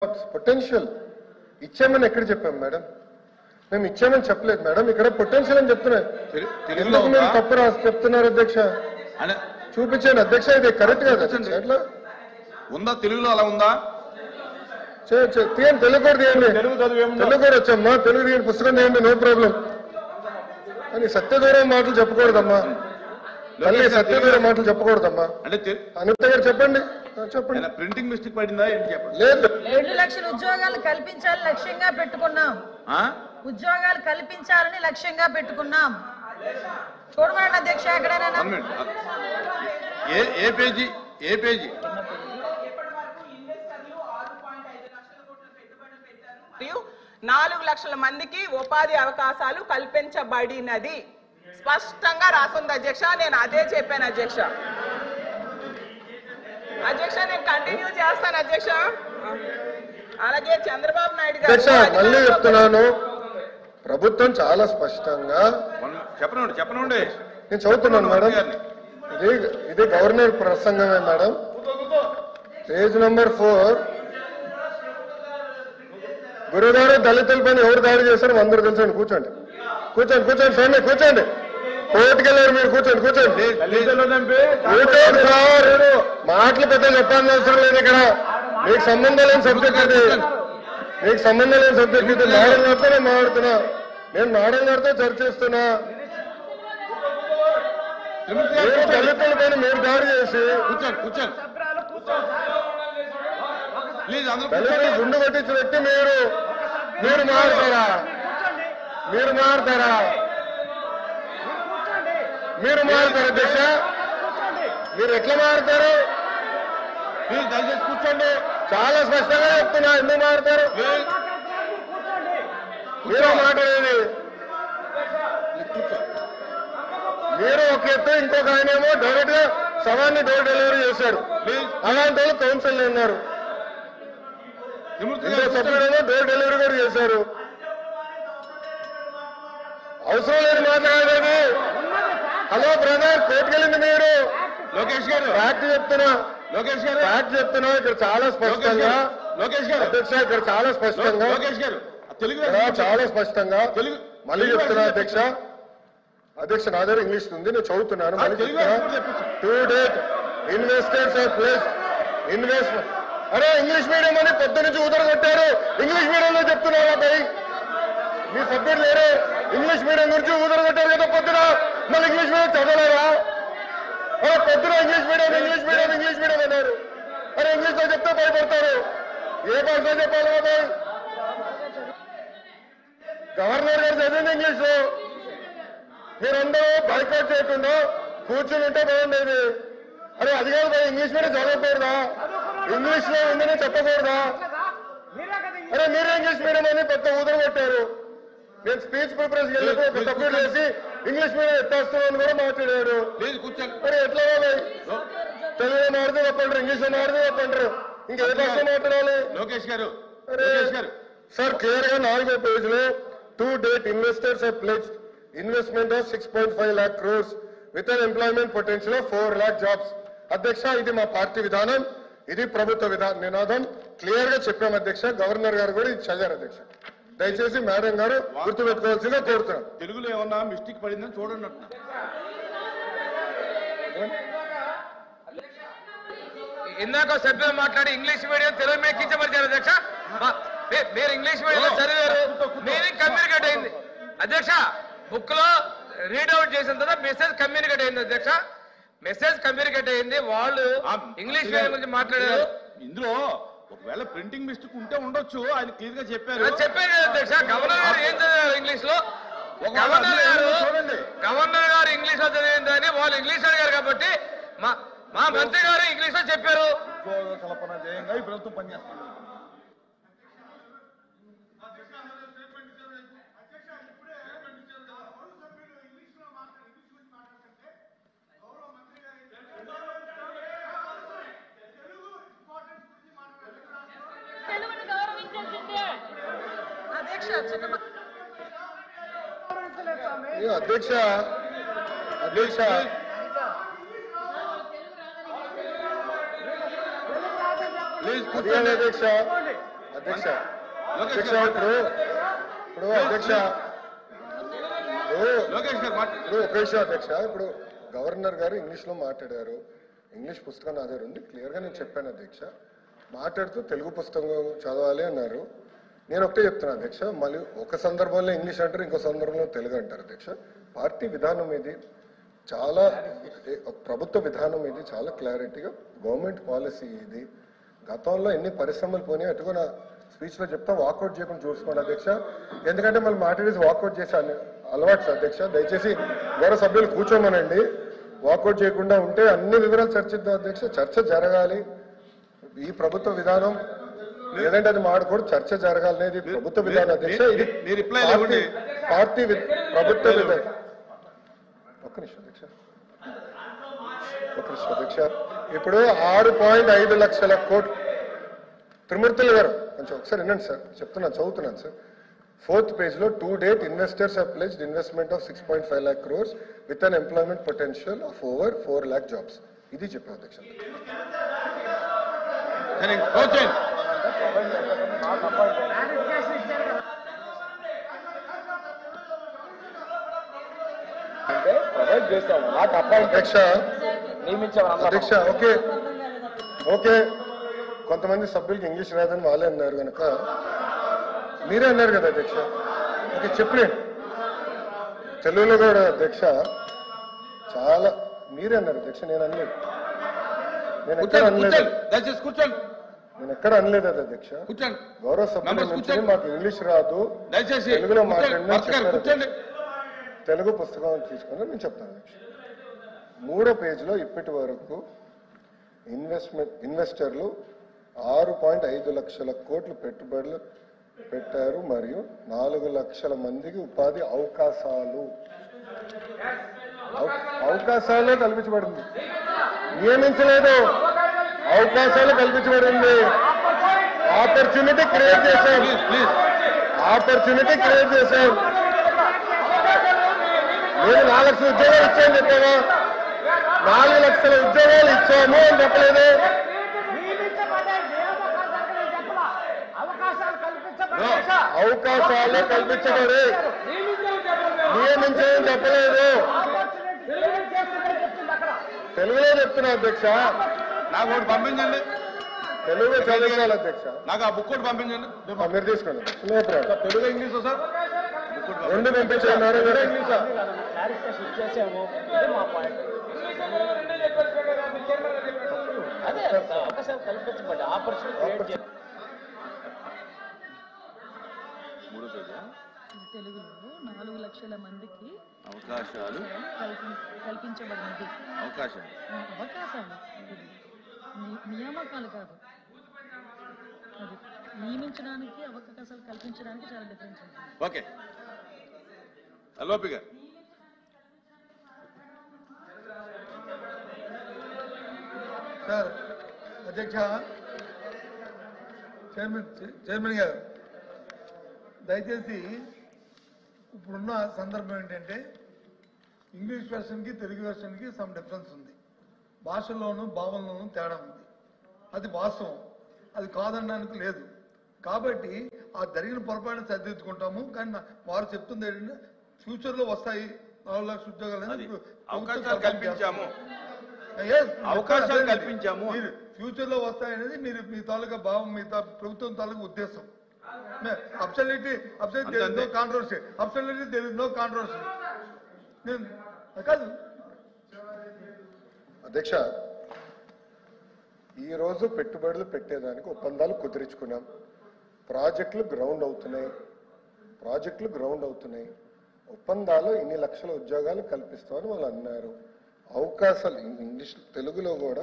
Potential ఇచ్చామని ఎక్కడ చెప్పాం మేడం? మేము ఇచ్చామని చెప్పలేదు మేడం, ఇక్కడ పొటెన్షియల్ అని చెప్తున్నాం. ఎందుకు మీరు తప్పు రాసి చెప్తున్నారు అధ్యక్ష? చూపించండి అధ్యక్ష, ఇది కరెక్ట్ కాదు ఎట్లా ఉందా? తెలుగులో అలా ఉందా? తీయండి, తెలుగు కూడా తీయండి. తెలుగు కూడా వచ్చమ్మా, తెలుగు తీయండి, పుస్తకం తీయండి, నో ప్రాబ్లం. కానీ సత్యదూరం మాటలు చెప్పకూడదమ్మా, మళ్ళీ సత్యదూరం మాటలు చెప్పకూడదమ్మా. అంటే అనిత గారు చెప్పండి. చెప్పండి. ప్రింటింగ్ మిస్టేక్ పడిందా ఏంటి చెప్పండి. లేదు, 2 లక్షల ఉద్యోగాలు కల్పించాలని లక్ష్యంగా పెట్టుకున్నాం. ఉద్యోగాలు కల్పించాలని లక్ష్యంగా పెట్టుకున్నాం. చూడమండి అధ్యక్ష, ఎక్కడైనా ఏ పేజీ? ఏ పేజీ? 4 లక్షల మందికి ఉపాధి అవకాశాలు కల్పించబడినది స్పష్టంగా రాసుంది అధ్యక్ష. నేను అదే చెప్పాను అధ్యక్ష. అధ్యక్ష నేను కంటిన్యూ చేస్తాను అధ్యక్ష. అలాగే చంద్రబాబు నాయుడు గారు మళ్ళీ చెప్తున్నాను, ప్రభుత్వం చాలా స్పష్టంగా చెప్పనండి. నేను చదువుతున్నాను మేడం, ఇది గవర్నర్ ప్రసంగమే మేడం. Page number 4. గురుగారు దళితులపైన ఎవరు దాడి చేశారో అందరూ తెలుసండి. కూర్చోండి కూర్చోండి కూర్చోండి స్వామి, కూర్చోండి. కోర్టుకెళ్ళారు మీరు, కూర్చోండి కూర్చోండి కూర్చోండి సార్. మాటలు పెద్ద చెప్పాల్సిన అవసరం లేదు ఇక్కడ. మీకు సంబంధం లేని సబ్జెక్ట్ ఇది, మీకు సంబంధం లేని సబ్జెక్ట్ ఇది. మేడం గారితో నేను మాట్లాడుతున్నా, నేను మేడం గారితో చర్చిస్తున్నా. మీరు దళితులపైన మీరు దాడి చేసి దళితులు గుండు కొట్టించిన వ్యక్తి మీరు మారుతారా? మీరు మారుతారా? మీరు మారుతారు అధ్యక్ష? మీరు ఎట్లా మారుతారు? మీరు దయచేసి కూర్చోండి. చాలా స్పష్టంగా చెప్తున్నా, ఎందుకు మారుతారు? మీరు మాట్లాడేది మీరు ఒక ఎత్తు, ఇంకొక ఆయన ఏమో డైరెక్ట్ గా సవాన్ని డోర్ డెలివరీ చేశారు. అలాంటి వాళ్ళు కౌన్సిల్ ఉన్నారు. ఇంకో సభ్యుడేమో డోర్ డెలివరీ కూడా చేశారు. అవసరం లేదు మాట్లాడేది. హలో బ్రదర్, కోర్టుకెళ్ళింది మీరు. లోకేష్ గారు ఫ్యాక్ట్ చెప్తున్నా, లోకేష్ గారు ఫ్యాక్ట్ చెప్తున్నా. ఇక్కడ చాలా స్పష్టంగా లోకేష్ గారు అధ్యక్ష, ఇక్కడ చాలా స్పష్టంగా లోకేష్ గారు తెలుగు చాలా స్పష్టంగా తెలుగు మళ్ళీ చెప్తున్నా అధ్యక్ష. అధ్యక్ష నా దగ్గర ఇంగ్లీష్ ఉంది, నేను చదువుతున్నాను. మళ్ళీ చెప్తున్నా. To date investors are place investment. అరే ఇంగ్లీష్ మీడియం అని పొద్దు నుంచి ఊదరగొట్టారు. ఇంగ్లీష్ మీడియంలో చెప్తున్నారా పై మీ సబ్జెక్ట్ లేరు? ఇంగ్లీష్ మీడియం గురించి ఊదరగొట్టారు కదా పొద్దున. మళ్ళీ ఇంగ్లీష్ మీడియం చదవలేరా? అరే పొద్దున English medium English medium English medium అన్నారు. అరే ఇంగ్లీష్ లో చెప్తే భయపడతారు. ఏ భాషలో చెప్పాలి కదా? గవర్నర్ గారు చదివింది ఇంగ్లీష్ లో. మీరందరూ బైకాట్ చేయకుండా కూర్చుని ఉంటే బాగుండేది. అరే అది కాదు భయ, ఇంగ్లీష్ మీడియం చదవకూడదా? ఇంగ్లీష్ లో ఉందని చెప్పకూడదా? అరే మీరే ఇంగ్లీష్ మీడియం అని పెద్ద ఊదర పెట్టారు. నేను స్పీచ్ ప్రిపరేషన్ వెళ్ళినప్పుడు ఒక సబ్జెక్ట్ వేసి ఇంగ్లీష్ మీడియం ఎత్తేస్తామని కూడా మాట్లాడారు. మరి ఎట్లా తెలుగులో మాడితే చెప్పంటారు, ఇంగ్లీష్ లో మాడితే చెప్పంటారు, ఇంకా ఏ భాష మాట్లాడాలి? లోకేష్ గారు సార్ క్లియర్ గా 4వ పేజీలో to date investors have pledged investment of 6.5 lakh crores with an employment potential of 4 lakh jobs. అధ్యక్ష ఇది మా పార్టీ విధానం, ఇది ప్రభుత్వ నినాదం. క్లియర్ గా చెప్పాం అధ్యక్ష. గవర్నర్ గారు కూడా ఇది చదివారు అధ్యక్ష. దయచేసి మేడం గారు గుర్తుపెట్టుకోవాల్సిందిగా కోరుతున్నాం. తెలుగులో ఏమన్నా మిస్టేక్ పడిందని చూడండి అంటున్నా. ఇందాక సభ్యులు మాట్లాడి ఇంగ్లీష్ మీడియం తెలుగు మీద కించపరిచారు అధ్యక్ష. మీరు ఇంగ్లీష్ మీడియంలో చదివారు, మీనింగ్ కమ్యూనికేట్ అయింది అధ్యక్ష. బుక్ లో రీడౌట్ చేసిన తర్వాత మెసేజ్ కమ్యూనికేట్ అయింది అధ్యక్ష. మెసేజ్ కమ్యూనికేట్ అయింది. వాళ్ళు ఇంగ్లీష్ మీడియం గురించి మాట్లాడారు. ఇందులో ఒకవేళ ప్రింటింగ్ మిస్టేక్ ఉంటే ఉండొచ్చు, ఆయన క్లియర్ గా చెప్పారు అధ్యక్ష. గవర్నర్ గారు ఏం చదివారు ఇంగ్లీష్ లో? గవర్నర్ గారు ఇంగ్లీష్ లో చదివిందని వాళ్ళు ఇంగ్లీష్ అడిగారు కాబట్టి మా మంత్రి గారు ఇంగ్లీష్ లో చెప్పారు. కల్పన జయంగా ఈ ప్రభుత్వం పనిచేస్తుంది. అధ్యక్ష అధ్యక్ష అధ్యక్ష అధ్యక్ష ఇప్పుడు అధ్యక్ష లోకేష్ గారు ఇప్పుడు ఒక విషయం అధ్యక్ష, ఇప్పుడు గవర్నర్ గారు ఇంగ్లీష్ లో మాట్లాడారు, ఇంగ్లీష్ పుస్తకం నా దగ్గర ఉంది, క్లియర్ గా నేను చెప్పాను అధ్యక్ష. మాట్లాడుతూ తెలుగు పుస్తకం చదవాలి అన్నారు. నేను ఒకటే చెప్తున్నా అధ్యక్ష, మళ్ళీ ఒక సందర్భంలో ఇంగ్లీష్ అంటారు, ఇంకో సందర్భంలో తెలుగు అంటారు అధ్యక్ష. పార్టీ విధానం ఇది చాలా, ప్రభుత్వ విధానం ఇది చాలా క్లారిటీగా, గవర్నమెంట్ పాలసీ ఇది. గతంలో ఎన్ని పరిశ్రమలు పోయినాయి అటుగా నా స్పీచ్ లో చెప్తా, వాకౌట్ చేయకుండా చూసుకోండి అధ్యక్ష. ఎందుకంటే మళ్ళీ మాట్లాడేసి వాకౌట్ చేసే అలవాటు అధ్యక్ష. దయచేసి గౌరవ సభ్యులు కూర్చోమనండి. వాకౌట్ చేయకుండా ఉంటే అన్ని వివరాలు చర్చిద్దాం అధ్యక్ష. చర్చ జరగాలి, ఈ ప్రభుత్వ విధానం లేదంటే అది మాడకూడదు, చర్చ జరగాలనేది ప్రభుత్వ విధానం అధ్యక్ష. ఇది పార్టీ ప్రభుత్వ విధానం. ఒక్క నిమిషం అధ్యక్ష. ఇప్పుడు 6.5 లక్షల కోట్లు. త్రిమూర్తులు గారు కొంచెం ఒకసారి వినండి సార్, చెప్తున్నాను, చదువుతున్నాను సార్. 4th పేజ్ లో to date investors have pledged investment of 6.5 lakh crores with an employment potential of over 4 lakh jobs. ఇది చెప్పారు అధ్యక్ష. అధ్యక్ష ఓకే కొంతమంది సభ్యులకి ఇంగ్లీష్ రాదని వాళ్ళే అన్నారు కనుక మీరే అన్నారు కదా అధ్యక్ష. ఓకే చెప్పలేండి, తెలుగులో కూడా అధ్యక్ష చాలా మీరే అన్నారు అధ్యక్ష, నేను అనలేదు. నేను ఎక్కడ అనలేదు అది అధ్యక్ష. గౌరవ సభ్యుల నుంచి మాకు ఇంగ్లీష్ రాదు, తెలుగులో మాట్లాడిన తెలుగు పుస్తకం తీసుకుని నేను చెప్తాను అధ్యక్ష. 3వ పేజీలో ఇప్పటి వరకు ఇన్వెస్టర్లు 6.5 లక్షల కోట్లు పెట్టుబడులు పెట్టారు మరియు 4 లక్షల మందికి ఉపాధి అవకాశాలు కల్పించబడింది. నియమించలేదు, అవకాశాలు కల్పించబడింది. ఆపర్చునిటీ క్రియేట్ చేశాం. నేను 4 లక్షల ఉద్యోగాలు ఇచ్చాను చెప్పావా? 4 లక్షల ఉద్యోగాలు ఇచ్చాము అని చెప్పలేదు. అవకాశాలు కల్పించబడి నియమించని చెప్పలేదు. తెలుగులో చెప్తున్నా అధ్యక్ష. నాకు ఒకటి పంపించండి, తెలుగు చదివించాలి అధ్యక్ష. నాకు ఆ బుక్ ఒకటి పంపించండి. మీరు తీసుకోండి. తెలుగు ఇంగ్లీష్ సార్, రెండు పంపించారు. తెలుగులో 4 లక్షల మందికి అవకాశాలు కల్పించబడినది. అవకాశాలు నియామకాలు కాదు, అది నియమించడానికి అవకాశాలు కల్పించడానికి చాలా డిఫరెన్స్ ఉంటుంది. ఓకే లోపి గారు. సార్ అధ్యక్ష, చైర్మన్ గారు దయచేసి ఇప్పుడున్న సందర్భం ఏంటంటే ఇంగ్లీష్ వెర్షన్కి తెలుగు వెర్షన్కి సమ్ డిఫరెన్స్ ఉంది. భాషల్లోనూ భావనలోనూ తేడా ఉంది. అది వాస్తవం, అది కాదనడానికి లేదు. కాబట్టి ఆ జరిగిన పొరపాటును సరిదిద్దుకుంటాము. కానీ వారు చెప్తుంది ఏంటంటే ఫ్యూచర్లో వస్తాయి 4 లక్షల ఉద్యోగాలు, అవకాశాలు కల్పించాము. మీరు ఫ్యూచర్ లో వస్తాయనేది మీరు మీ తాలూకా భావం, మీ ప్రభుత్వం తాలూకా ఉద్దేశం. Absolutely there is no controversy. Absolutely there is no controversy. కాదు అధ్యక్ష, ఈ రోజు పెట్టుబడులు పెట్టేదానికి ఒప్పందాలు కుదిరించుకున్నాం. ప్రాజెక్టులు గ్రౌండ్ అవుతున్నాయి. ఒప్పందాలు ఇన్ని లక్షల ఉద్యోగాలు కల్పిస్తామని వాళ్ళు అన్నారు. అవకాశాలు ఇంగ్లీష్ తెలుగులో కూడా